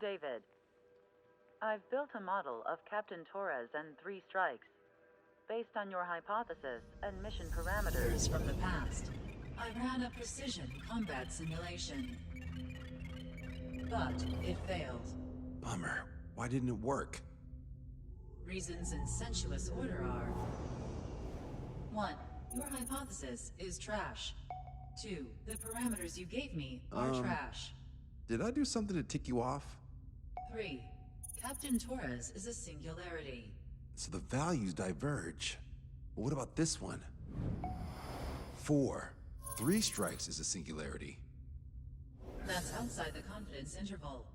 David. I've built a model of Captain Torres and 3 strikes. Based on your hypothesis and mission parameters... Years from the past, I ran a precision combat simulation. But it failed. Bummer. Why didn't it work? Reasons in sensuous order are... 1. Your hypothesis is trash. 2. The parameters you gave me are trash. Did I do something to tick you off? 3. Captain Torres is a singularity. So the values diverge. But what about this one? 4. 3 strikes is a singularity. That's outside the confidence interval.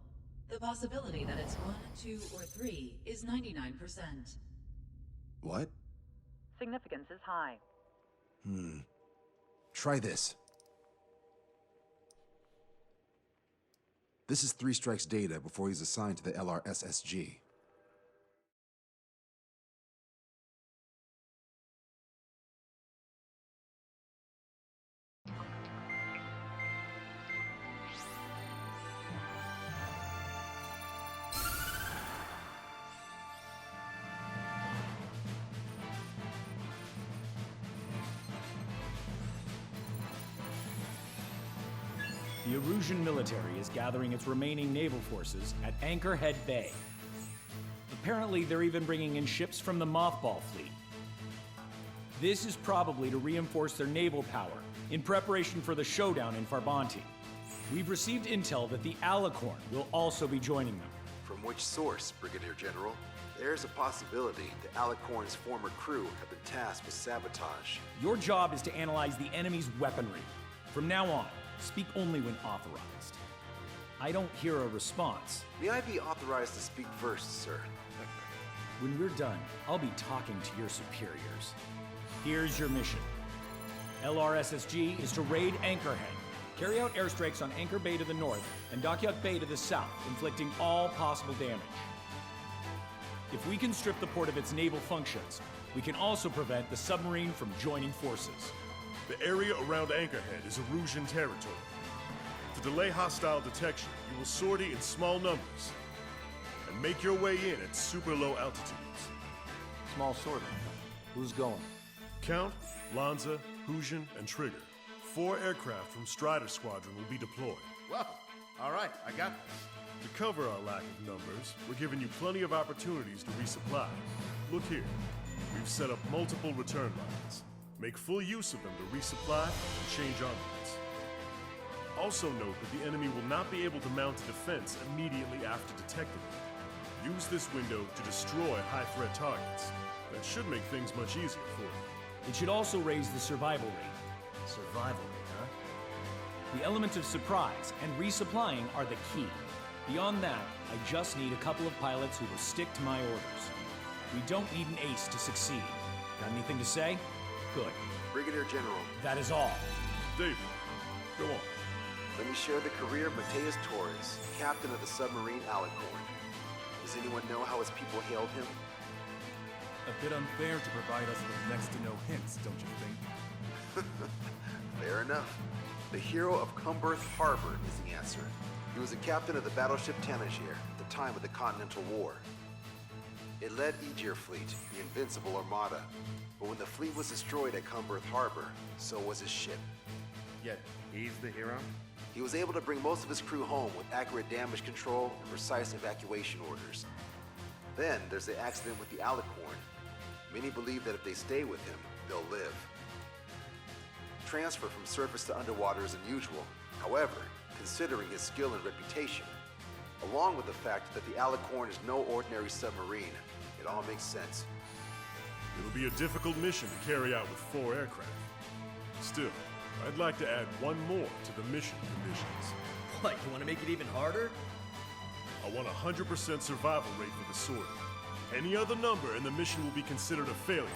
The possibility that it's 1, 2, or 3 is 99%. What? Significance is high. Try this. This is 3 strikes data before he's assigned to the LRSSG. The Erusian military is gathering its remaining naval forces at Anchorhead Bay. Apparently, they're even bringing in ships from the Mothball fleet. This is probably to reinforce their naval power in preparation for the showdown in Farbanti. We've received intel that the Alicorn will also be joining them. From which source, Brigadier General? There's a possibility the Alicorn's former crew have been tasked with sabotage. Your job is to analyze the enemy's weaponry. From now on, speak only when authorized. I don't hear a response. May I be authorized to speak first, sir? When we're done, I'll be talking to your superiors. Here's your mission. LRSSG is to raid Anchorhead, carry out airstrikes on Anchor Bay to the north and Dockyard Bay to the south, inflicting all possible damage. If we can strip the port of its naval functions, we can also prevent the submarine from joining forces. The area around Anchorhead is Erusian territory. To delay hostile detection, you will sortie in small numbers and make your way in at super low altitudes. Small sorting. Who's going? Count, Lanza, Hujan, and Trigger. 4 aircraft from Strider Squadron will be deployed. Well, all right, I got this. To cover our lack of numbers, we're giving you plenty of opportunities to resupply. Look here, we've set up multiple return lines. Make full use of them to resupply and change armaments. Also note that the enemy will not be able to mount a defense immediately after detecting them. Use this window to destroy high-threat targets. That should make things much easier for you. It should also raise the survival rate. Survival rate, huh? The element of surprise and resupplying are the key. Beyond that, I just need a couple of pilots who will stick to my orders. We don't need an ace to succeed. Got anything to say? Good. Brigadier General, That is all. David, go on. let me share the career of Mateus Torres, captain of the submarine Alicorn. Does anyone know how his people hailed him? A bit unfair to provide us with next to no hints, don't you think? Fair enough. The hero of Cumberth Harbor is the answer. He was a captain of the battleship Tanager at the time of the Continental War. It led Aegir Fleet, the Invincible Armada. But when the fleet was destroyed at Cumberth Harbor, so was his ship. Yet, he's the hero? He was able to bring most of his crew home with accurate damage control and precise evacuation orders. Then there's the accident with the Alicorn. Many believe that if they stay with him, they'll live. Transfer from surface to underwater is unusual. However, considering his skill and reputation, along with the fact that the Alicorn is no ordinary submarine, it all makes sense. It'll be a difficult mission to carry out with 4 aircraft. Still, I'd like to add one more to the mission conditions. What, you want to make it even harder? I want a 100% survival rate for the sortie. Any other number and the mission will be considered a failure.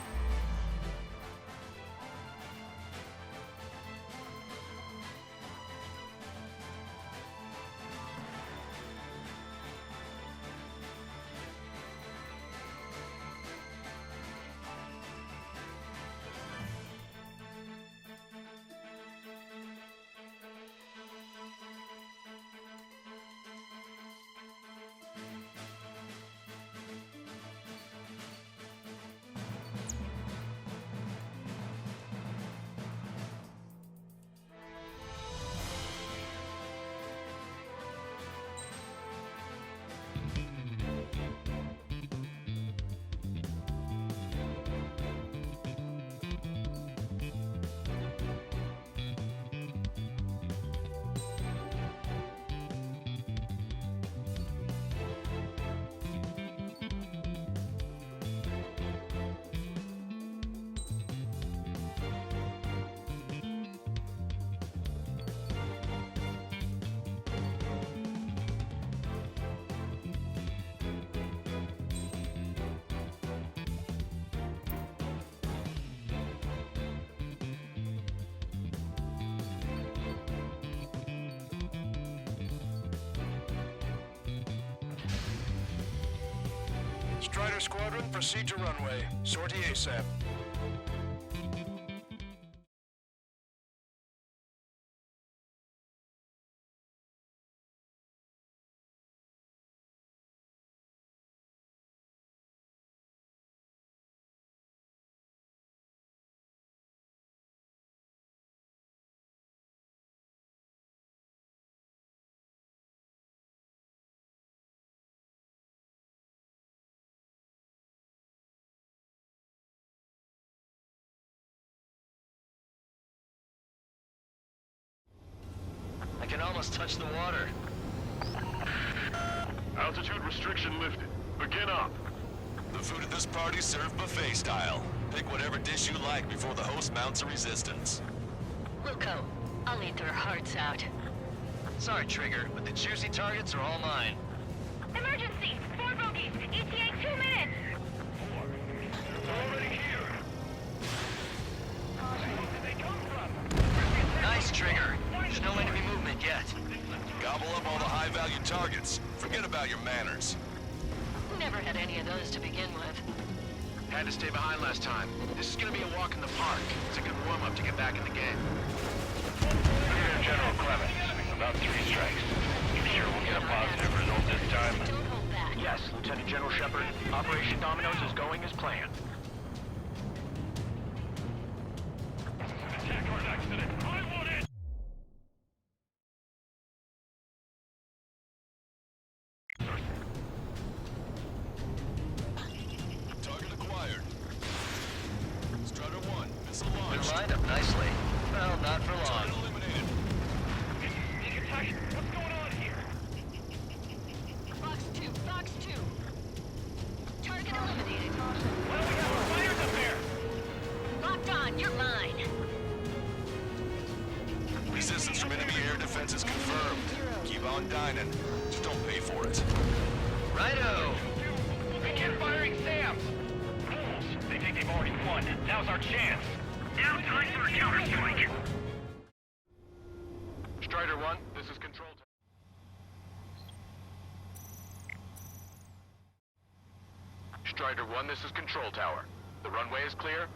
Strider Squadron, proceed to runway. Sortie ASAP. I can almost touch the water. Altitude restriction lifted. Begin up. The food at this party served buffet style. Pick whatever dish you like before the host mounts a resistance. Wilco, I'll eat their hearts out. Sorry, Trigger, but the juicy targets are all mine. Emergency! 4 bogeys! ETA 2 minutes! They're already here. Where did they come from? Nice, Trigger. There's no enemy movement yet. Gobble up all the high-value targets. Forget about your manners. Never had any of those to begin with. Had to stay behind last time. This is gonna be a walk in the park. It's a good warm-up to get back in the game. Here, General Clemens. About 3 strikes. You sure we'll get a positive result this time? Don't hold back. Yes, Lieutenant General Shepard. Operation Dominoes is going as planned. Attack or an accident. I want it! Target acquired. Strider 1, missile They're launched. lined up nicely. Well, not for long. Target eliminated. What's going on here? Fox 2, Fox 2. Target eliminated. Well, we have fighters up there! Locked on, you're mine. Resistance from enemy air defenses confirmed. Keep on dining. Just don't pay for it. Righto! Begin firing Sam! Fools! They think they've already won. Now's our chance. Now time for a counterstrike. Strider 1, this is Control Tower. Strider 1, this is Control Tower. The runway is clear.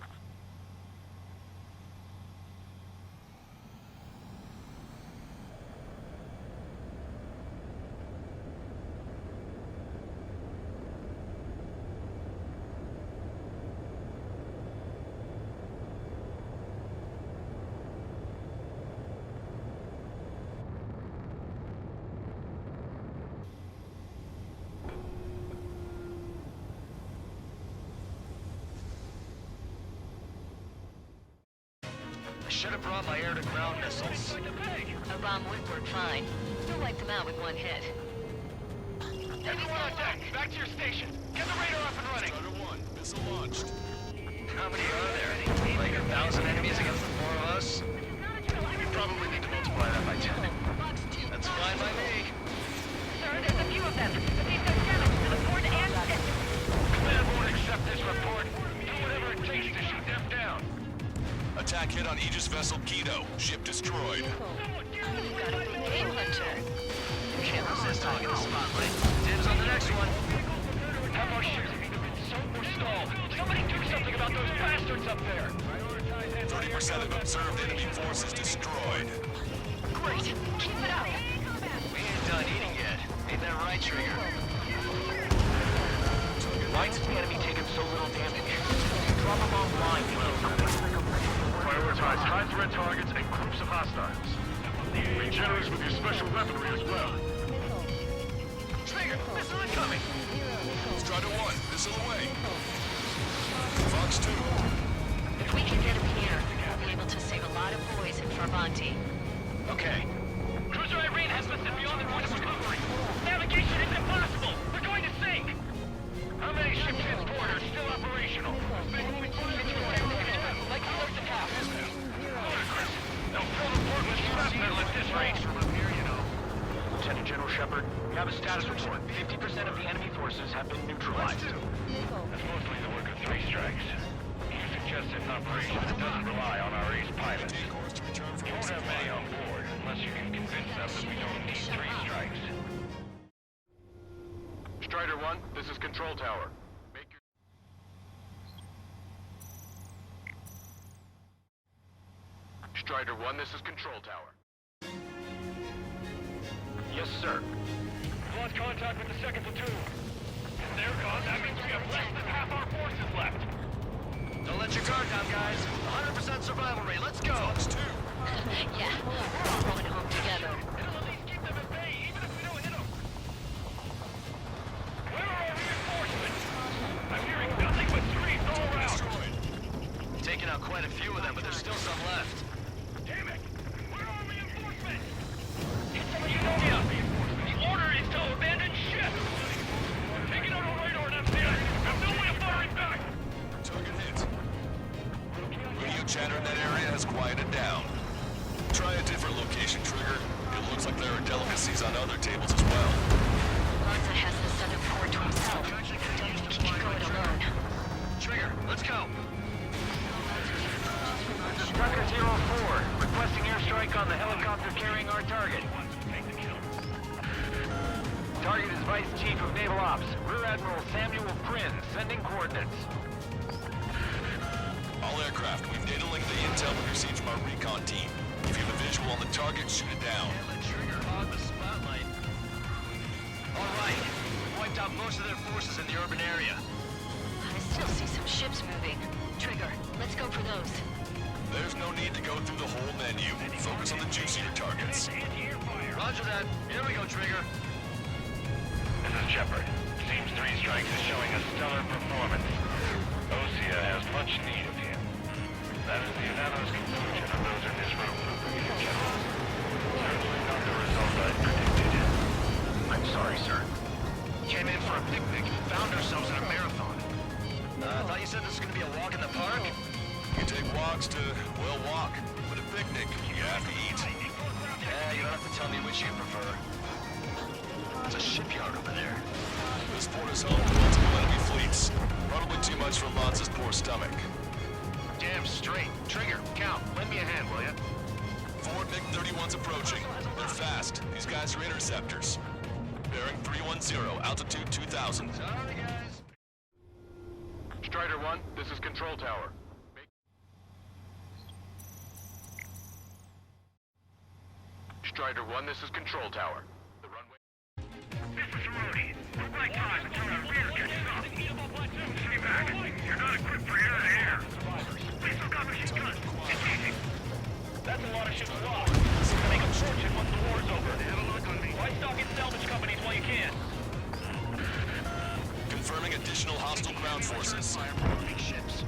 I should have brought my air-to-ground missiles. A bomb would work fine. You'll wipe them out with one hit. Everyone on deck, back to your station. Get the radar up and running. Strider 1, missile launched. How many are there? Like 1,000 enemies against the 4 of us? We probably need to multiply that by 10. Fox 2. That's fine by me. Sir, there's a few of them. But they've done damage to the port and ship. Command won't accept this report. Do whatever it takes to shoot them down. Attack hit on Aegis vessel Guido. Ship destroyed. You've got a big game hunter. Can't resist hogging the spotlight. Dibs on the next one. Have our ships either been sunk or stalled. Somebody do something about those bastards up there. 30% of observed enemy forces destroyed. Great. Keep it up. We ain't done eating yet. Ain't that right, Trigger? Why's the enemy taking so little damage? Drop them offline, prioritize high-threat targets and groups of hostiles. Be generous with your special weaponry as well. Trigger, missile incoming! Strider 1, missile away. Fox 2. If we can get him here, we'll be able to save a lot of boys in Farbanti. Okay. Cruiser Irene has listed beyond the point of recovery. Navigation is impossible! We're going to sink! How many ships in port are still operational? Like close to half. Ludicrous. They'll fill the port with shrapnel at this rate. From up here, you know. Lieutenant General Shepard, we have a status report. 50% of the enemy forces have been neutralized. That's mostly the work of 3 strikes. You suggest an operation that doesn't rely on our ace pilots. Take course to return We from won't have many on board, unless you can convince them that we don't need 3 strikes. Strider 1, this is Control Tower. Strider 1, this is Control Tower. Yes, sir. We've lost contact with the 2nd platoon. If they're gone, that means we have less than half our forces left. Don't let your guard down, guys. 100% survival rate. Let's go. Yeah, we're all going home together. It'll at least keep them at bay, even if we don't hit them. Where are our reinforcements? I'm hearing nothing but screams all around. Taking out quite a few of them, but there's still some left. Damn it! Where are our reinforcements? It's Macedonia! The order is to abandon ship! Taking out a radar and FCS! Have no way of firing back! Target hit. Radio chatter in that area has quieted down. Try a different location, Trigger. It looks like there are delicacies on other tables as well. Lanza has the southern port to himself. Don't think he can go it alone. Trigger, let's go. This is Tucker 04, requesting airstrike on the helicopter carrying our target. Target is Vice Chief of Naval Ops, Rear Admiral Samuel Prynn, sending coordinates. All aircraft, we've data linked the intel we received from our recon team. If you have a visual on the target, shoot it down. Let Trigger hog the spotlight. All right. We wiped out most of their forces in the urban area. I still see some ships moving. Trigger, let's go for those. There's no need to go through the whole menu. Focus on the juicier targets. Roger that. Here we go, Trigger. This is Shepard. Seems 3 Strikes is showing a stellar performance. Osea has much need of him. That is the unanimous conclusion of those in this room, Brigadier General. Certainly not the result I predicted. I'm sorry, sir. Came in for a picnic and found ourselves in a marathon. I thought you said this was going to be a walk in the park? You take walks to, well, walk. But a picnic, you have to eat. Yeah, you don't have to tell me which you prefer. There's a shipyard over there. This port is home to multiple enemy fleets. Probably too much for Lanza's poor stomach. Damn straight. Trigger, Count, lend me a hand, will ya? Forward MiG-31's approaching. They're fast. These guys are interceptors. Bearing 310, altitude 2000. Sorry, guys. Strider 1, this is Control Tower. Strider 1, this is Control Tower. The runway... This is Rhodey. We're right time until our rear catches up. Stay back. You're not equipped for air-to-air. Please look up machine gun. Engaging. That's a lot of ships lost. We're gonna make a fortune once the war's over. Have a look on me. Why stock in salvage companies while you can? Confirming additional hostile ground forces. Ships.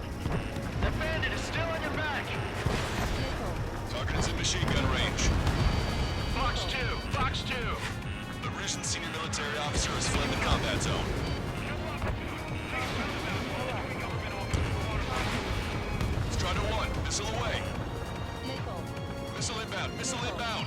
The bandit is still on your back. Target is in machine gun range. Fox 2! Fox 2! The recent senior military officer has fled the combat zone. Strider 1, missile away. Missile inbound, missile inbound.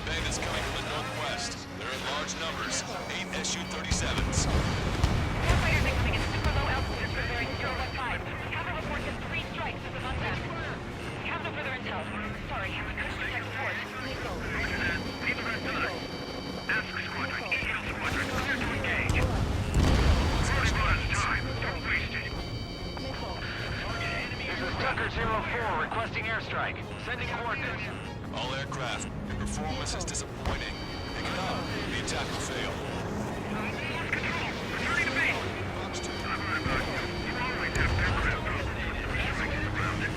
Bandits coming from the northwest. They're in large numbers. 8 Su-37s. Warfighters incoming at super low altitudes for bearing 015. Captain reports that 3 strikes is an unmap. We have no further intel. Sorry, we couldn't detect the port. Leave the rest to us. Ask Squadron, Eagle Squadron, clear to engage. Running out of time. Don't waste it. This is Tucker 04, requesting airstrike. Sending coordinates. All aircraft, your performance is disappointing. Pick it up. The attack will fail. Lost control. Returning to base. I've heard about you. You always have aircraft problems. Everything around it.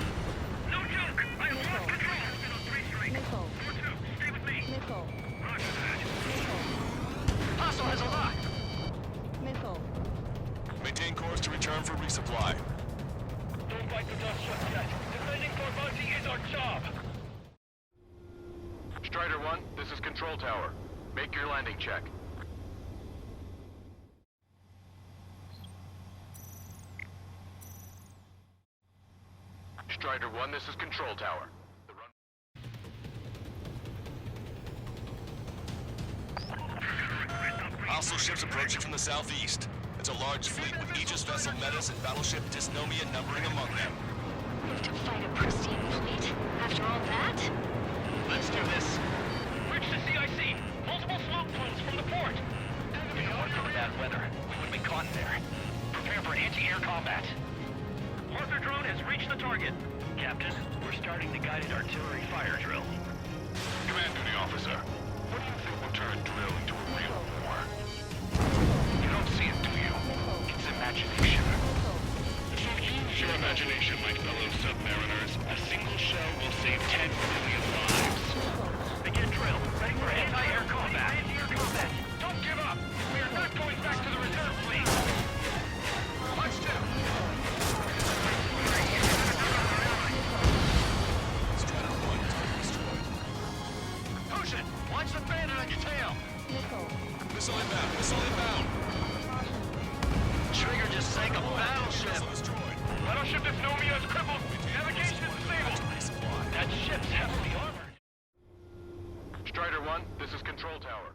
No joke. I have lost control. Been on 3 strikes. 4-2. Stay with me. Roger that. Hostile has a lock. Maintain course to return for resupply. Don't bite the dust just yet. Defending Corvosi is our job. Strider 1, this is Control Tower. Make your landing check. Strider 1, this is Control Tower. The Hostile ships approaching from the southeast. It's a large fleet with Aegis vessel Metis and battleship Dysnomia numbering among them. To fight a pristine fleet? After all that? Let's do this. Reach the CIC. Multiple smoke plumes from the port. If it weren't for the bad weather, we would have been caught in there. Prepare for anti-air combat. Arthur drone has reached the target. Captain. We're starting the guided artillery fire drill. Command duty officer. What do you think will turn a drill into a real war? You don't see it, do you? It's imagination. So use your imagination, my fellow submariners. A single shell will save 10 million lives. Begin drill. Ready for anti-air combat. Anti-air combat. Don't give up! We are not going back to the reserve fleet! Watch two! Strider 1 target destroyed. Push it! Launch the bandit on your tail! Missile inbound! Missile inbound! Trigger just sank a battleship! Missile destroyed. Battleship Dysnomia is crippled! Navigation is disabled! Resupply. That ship's heavily armored! Strider 1, this is Control Tower.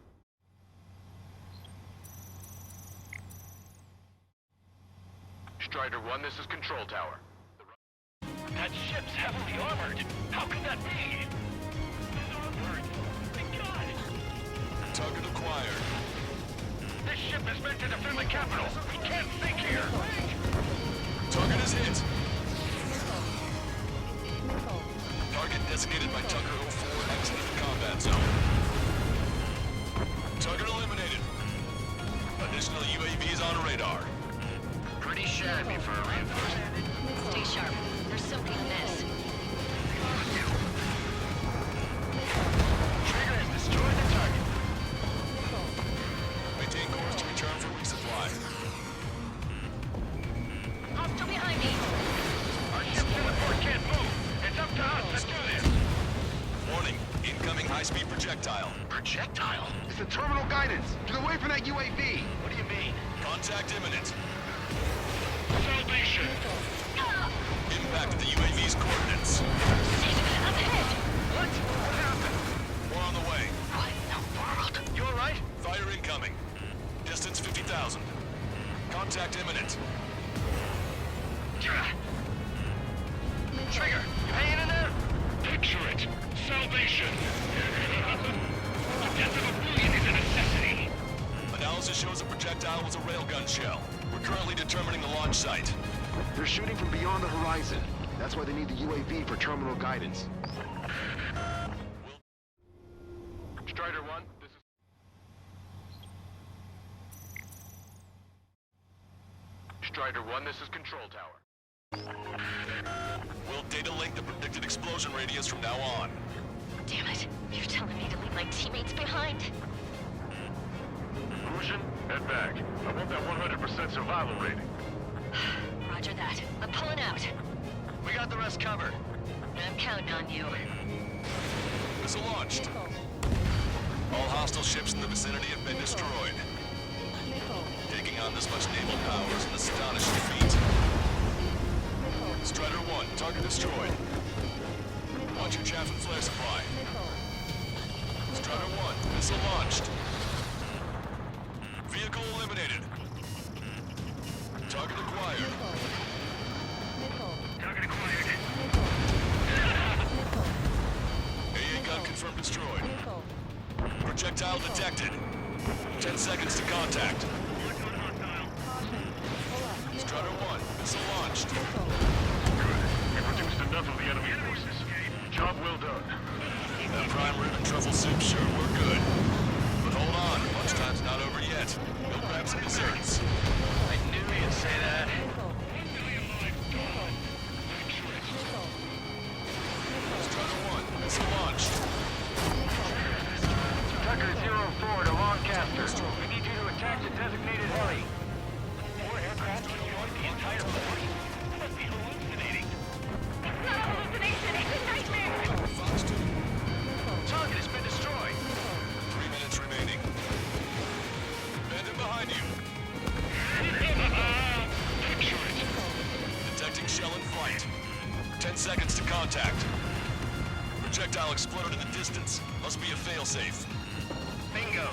Strider 1, this is Control Tower. That ship's heavily armored! How could that be? Those armored! My God! Target acquired. This ship is meant to defend the capital! We can't sink here! Target is hit. Target designated by Tucker 04 exited the combat zone. Target eliminated. Additional UAVs on radar. Pretty shabby for a reinforcement. Stay sharp. There's something amiss. Trigger has destroyed the target. Maintain course to return for resupply. Hostile behind me. Our ships in the port can't move. It's up to us to do this. Warning, incoming high-speed projectile. Projectile? It's the terminal guidance. Get away from that UAV. What do you mean? Contact imminent. Salvation. Impact of the UAV's coordinates. Up ahead. What? What happened? More on the way. What in the world? You alright? Fire incoming. Distance 50,000. Contact imminent. Trigger, you hanging in there? Picture it. Salvation. The death of a million is a necessity. Analysis shows the projectile was a railgun shell. We're currently determining the launch site. They're shooting from beyond the horizon. That's why they need the UAV for terminal guidance. Strider 1, this is... Strider 1, this is Control Tower. We'll data link the predicted explosion radius from now on. Damn it. You're telling me to leave my teammates behind? Crucian, head back. I want that 100% survival rating. Roger that. I'm pulling out. We got the rest covered. I'm counting on you. Missile launched. All hostile ships in the vicinity have been destroyed. Taking on this much naval power is an astonishing feat. Strider 1, target destroyed. Launch your chaff and flare supply. Strider 1, missile launched. Vehicle eliminated. Target acquired. Target acquired. AA gun confirmed destroyed. Projectile detected. 10 seconds to contact. Strider 1, missile launched. Good. We produced enough of the enemy forces. Job well done. That prime rib and truffle soup sure were good. But hold on, lunchtime's not over yet. Go grab some desserts. I knew you'd say that. Strider 1, missile launched. Tucker 04 to Lancaster. We need you to attack the designated heli. 4 aircraft destroyed the entire force? That must be hallucinating. It's not a hallucination. It's a nightmare. Fox 2. Target has been destroyed. 3 minutes remaining. Bandit behind you. Picture it. Detecting shell in flight. 10 seconds to contact. Projectile exploded in the distance. Must be a failsafe. Bingo.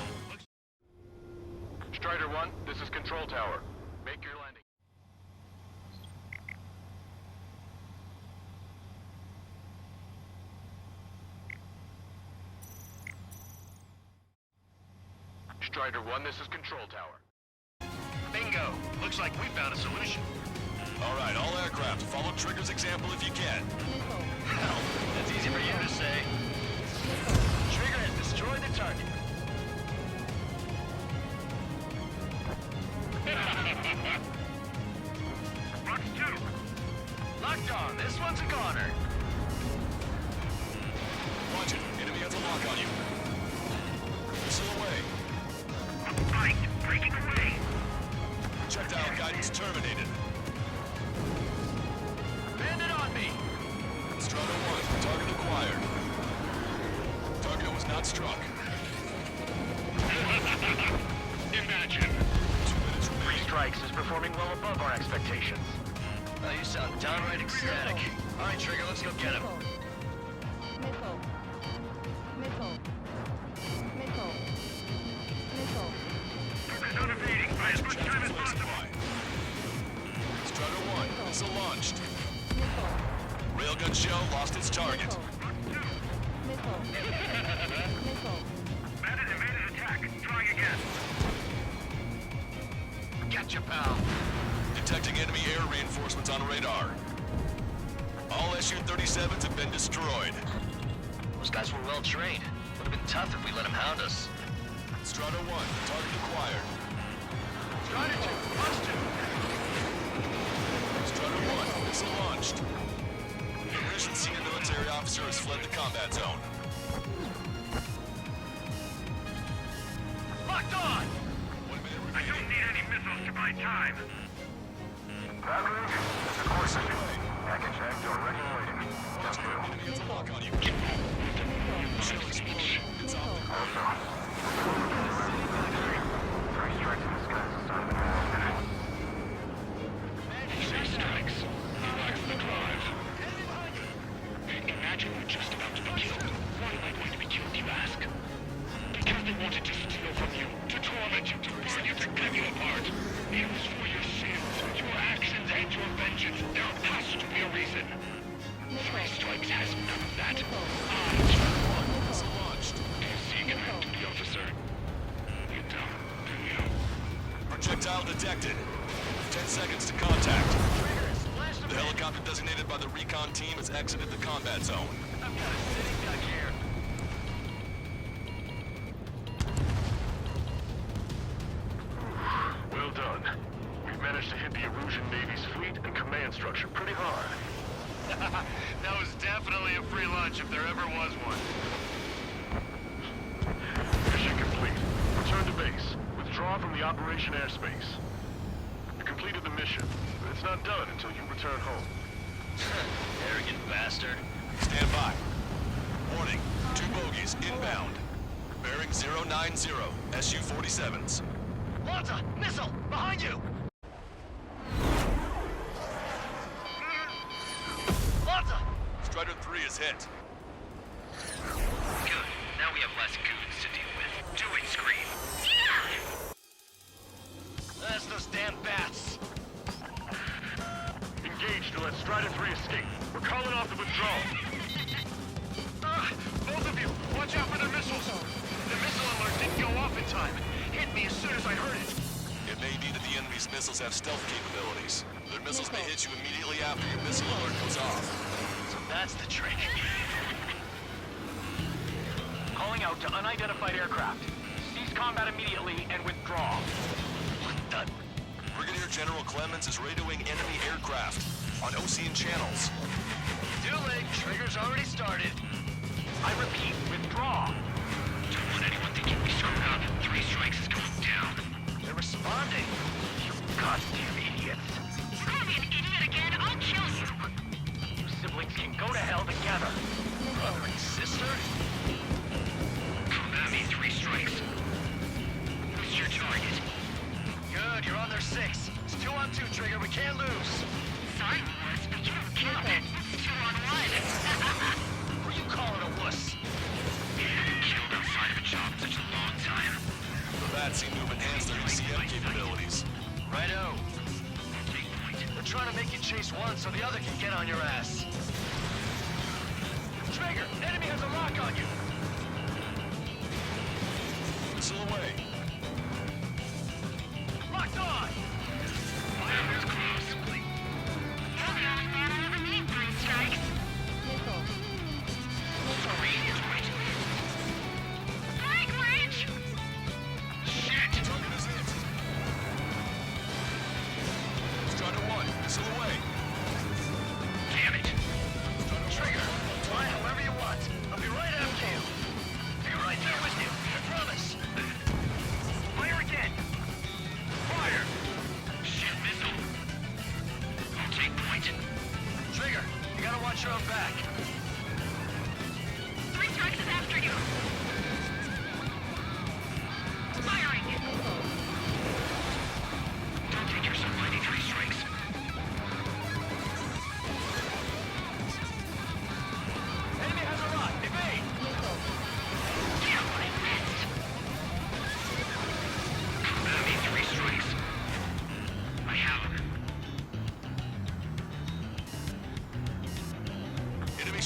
Strider 1, this is Control Tower. Make your landing. Strider 1, this is Control Tower. Bingo. Looks like we found a solution. All right, all aircraft, follow Trigger's example if you can. Hell, that's easy for you to say. Trigger has destroyed the target. Rocks 2. Locked on. This one's a goner. Watch it. Enemy has a lock on you. Missile away. Right, breaking away. Checked out. Guidance terminated. Bandit on me. Strata 1. Target acquired. Target was not struck. Imagine. 2 minutes Three remaining. strikes is performing well above our expectations. Oh, you sound downright ecstatic. All right, Trigger, let's go get him. Missile. Missile. Missile. Missile. Focus on evading by as much time as possible. Strata 1. Missile launched. Missile. Railgun shell lost its target. Missile. Missile. Bandit evaded attack. Trying again. Gotcha, pal. Detecting enemy air reinforcements on radar. All Su-37s have been destroyed. Those guys were well trained. Would have been tough if we let them hound us. Strata 1. Target acquired. Strata 2, punch 2. Strata 1. Missile launched. A recent senior military officer has fled the combat zone. Locked on! 1 minute I don't remaining. need any missiles to buy time. Battery, it's a course engine. Package checked, already waiting. Just through. Enemy has a lock on you. Shell exploded. It's out there. Also, three strikes in the sky is a sign of an Three strikes. Relax the drive. Imagine we're just about to be killed. Why am I going to be killed, you ask? Because they wanted to steal from you, to torment you, to burn you, to rip you apart. It was for your sins, your actions, and your vengeance. There has to be a reason. Three strikes has none of that. Missile launched. See command duty officer. Get down. Here. Projectile detected. 10 seconds to contact. The helicopter designated by the recon team has exited the combat zone. I've got a sitting duck here. Well done. We've managed to hit the Erusian Navy's fleet and command structure pretty hard. That was definitely a free lunch if there ever was one. Mission complete. Return to base. Withdraw from the operation airspace. You completed the mission, but it's not done until you return home. Arrogant bastard. Stand by. Warning. 2 bogies inbound. Bearing 090. Su-47s. Lanza! Missile! Behind you! Lanza! Strider 3 is hit. Good. Now we have less goons to deal with. Do it, Scream. That's those damn bats. Engage to let Strider 3 escape. We're calling off the withdrawal. Both of you, watch out for their missiles. The missile alert didn't go off in time. Hit me as soon as I heard it. It may be that the enemy's missiles have stealth capabilities. Their missiles may hit you immediately after your missile alert goes off. So that's the trick. Calling out to unidentified aircraft. Cease combat immediately and withdraw. What the? Brigadier General Clemens is radioing enemy aircraft on Ocean channels. Too late. Trigger's already started. I repeat, withdraw. Don't want anyone thinking we screwed up. 3 strikes is going down. They're responding. You goddamn idiots. Call me an idiot again, I'll kill you. You siblings can go to hell together. Brother and sister? Come at me, 3 strikes. Who's your target? Good, you're on their 6. It's 2 on 2, Trigger. We can't lose. Sorry, Morris, but you don't count. It's 2 on 1. Who are you calling a wuss? Killed outside of a job such a long time. The bats seem to have enhanced their ECM capabilities. Righto. They're trying to make you chase one so the other can get on your ass. Trigger, enemy has a lock on you. Missile away. Locked on. That was close.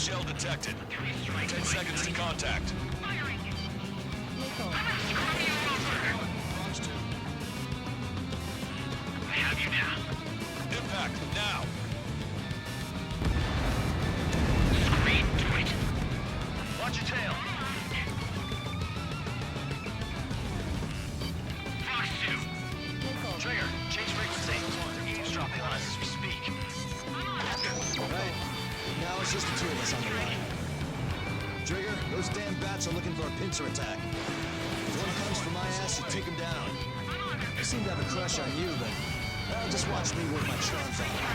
shell detected. 10 seconds to contact. Missile. I have you now. Impact, now! Scream to it. Watch your tail. Fox 2. Missile. Trigger, change frequency. They're eavesdropping on us as we speak. Right. Now it's just the two of us on the line. Trigger, those damn bats are looking for a pincer attack. If one comes for my ass, you take him down. They seem to have a crush on you, but just watch me work my charms on them.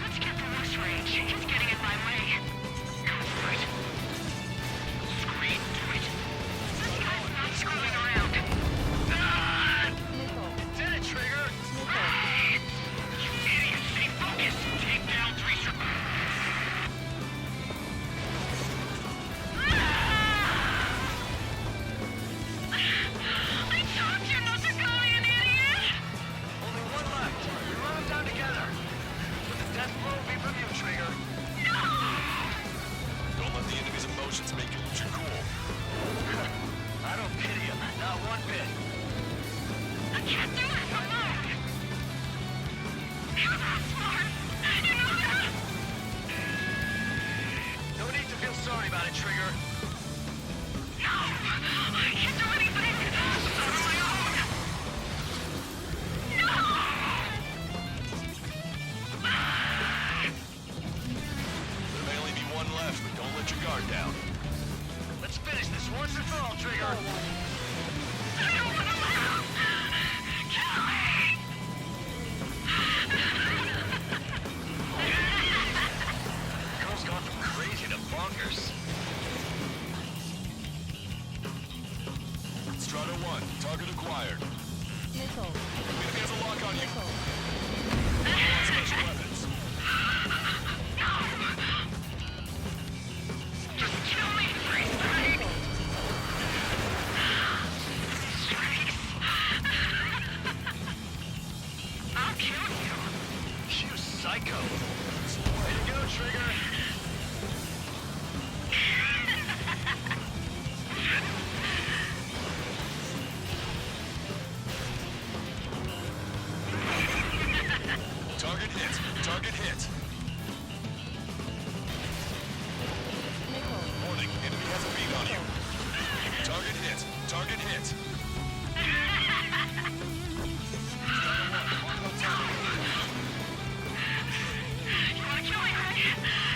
Let's get the loose range. He's getting in my way. Go for it. Scream to it. This guy's not screwing around. Missile. Did it, Trigger! Missile. You idiot! Stay focused. Take down 3 I told you not to go, you idiot! Only one left. We run them down together. But the death blow will be from you, Trigger. Don't let the enemy's emotions make you lose your cool. I don't pity him. Not one bit. I can't do this alone! You're not smart! You know that? No need to feel sorry about it, Trigger. No! I can't do anything! Not on my own! No! There may only be one left, but don't let your guard down. Let's finish this once and for all, Trigger. I don't want to live! Kill me! Girl's gone from crazy to bonkers. Strata 1, target acquired. Missile. Enemy has a lock on you. Missile. Special weapons. Just kill me, free strike! Strikes! I'll kill you! You psycho. Way to go, Trigger. Target hit. Target hit. Missile. Warning, enemy has a beat on you. Target hit. Target hit. You wanna kill me, right?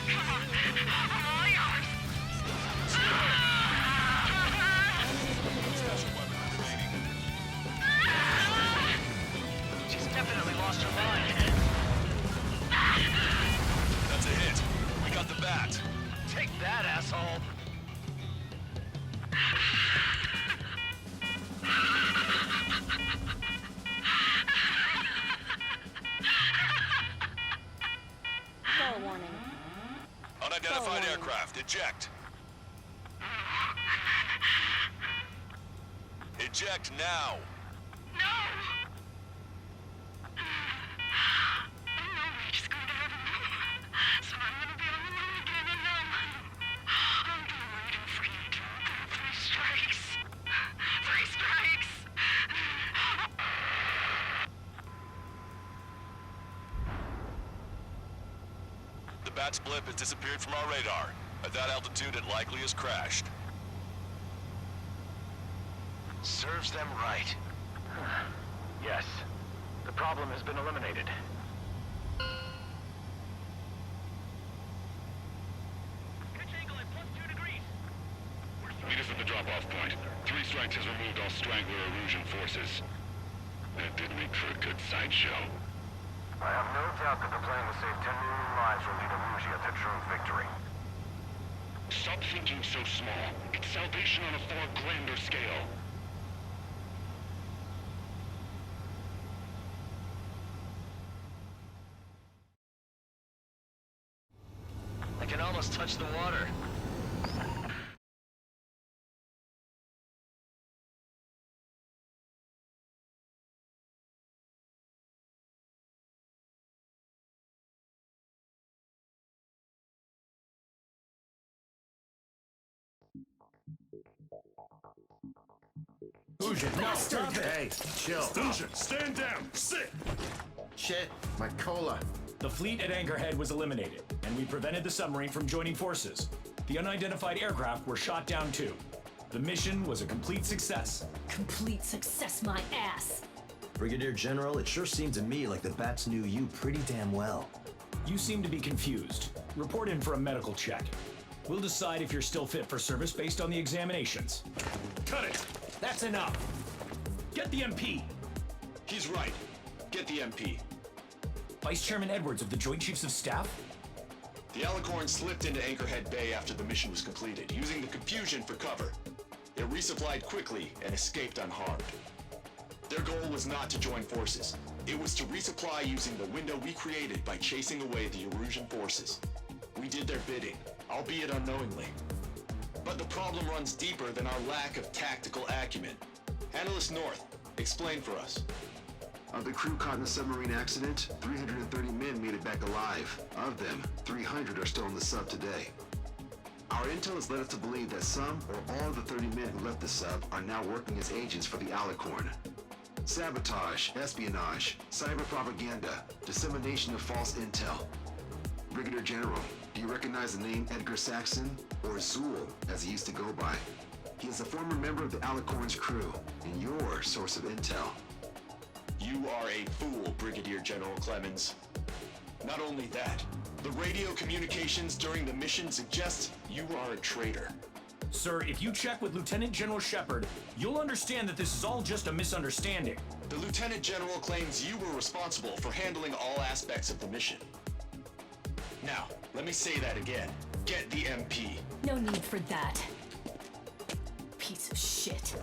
Come on, I'm all yours! Special weapon remaining. She's definitely lost her mind. That's a hit. We got the bat. Take that, asshole. Fall warning. Unidentified warning. aircraft. Eject. Eject now. No! I know we're just going to have a room, so I'm gonna be all alone again and I'm waiting for you to open 3 strikes. 3 strikes! The bat's blip has disappeared from our radar. At that altitude, it likely has crashed. Serves them right. Yes. The problem has been eliminated. Pitch angle at +2 degrees. Meet us at the drop-off point. 3 strikes has removed all Strangler Erosion forces. That did make for a good sideshow. I have no doubt that the plan to save 10 million lives will lead Erusia to true victory. Stop thinking so small. It's salvation on a far grander scale. I can almost touch the water. Fusion, no, stop it! Hey, chill. Fusion, stand down! Sit! Shit, my cola. The fleet at Anchorhead was eliminated, and we prevented the submarine from joining forces. The unidentified aircraft were shot down too. The mission was a complete success. Complete success, my ass. Brigadier General, it sure seemed to me like the Bats knew you pretty damn well. You seem to be confused. Report in for a medical check. We'll decide if you're still fit for service based on the examinations. Cut it! That's enough! Get the MP! He's right. Get the MP. Vice Chairman Edwards of the Joint Chiefs of Staff? The Alicorn slipped into Anchorhead Bay after the mission was completed, using the confusion for cover. It resupplied quickly and escaped unharmed. Their goal was not to join forces. It was to resupply using the window we created by chasing away the Erusian forces. We did their bidding, albeit unknowingly. But the problem runs deeper than our lack of tactical acumen. Analyst North, explain for us. Of the crew caught in the submarine accident, 330 men made it back alive. Of them, 300 are still in the sub today. Our intel has led us to believe that some or all of the 30 men who left the sub are now working as agents for the Alicorn. Sabotage, espionage, cyber propaganda, dissemination of false intel. Brigadier General, do you recognize the name Edgar Saxon, or Zool, as he used to go by? He is a former member of the Alicorn's crew, and your source of intel. You are a fool, Brigadier General Clemens. Not only that, the radio communications during the mission suggest you are a traitor. Sir, if you check with Lieutenant General Shepard, you'll understand that this is all just a misunderstanding. The Lieutenant General claims you were responsible for handling all aspects of the mission. Now, let me say that again. Get the MP. No need for that. Piece of shit.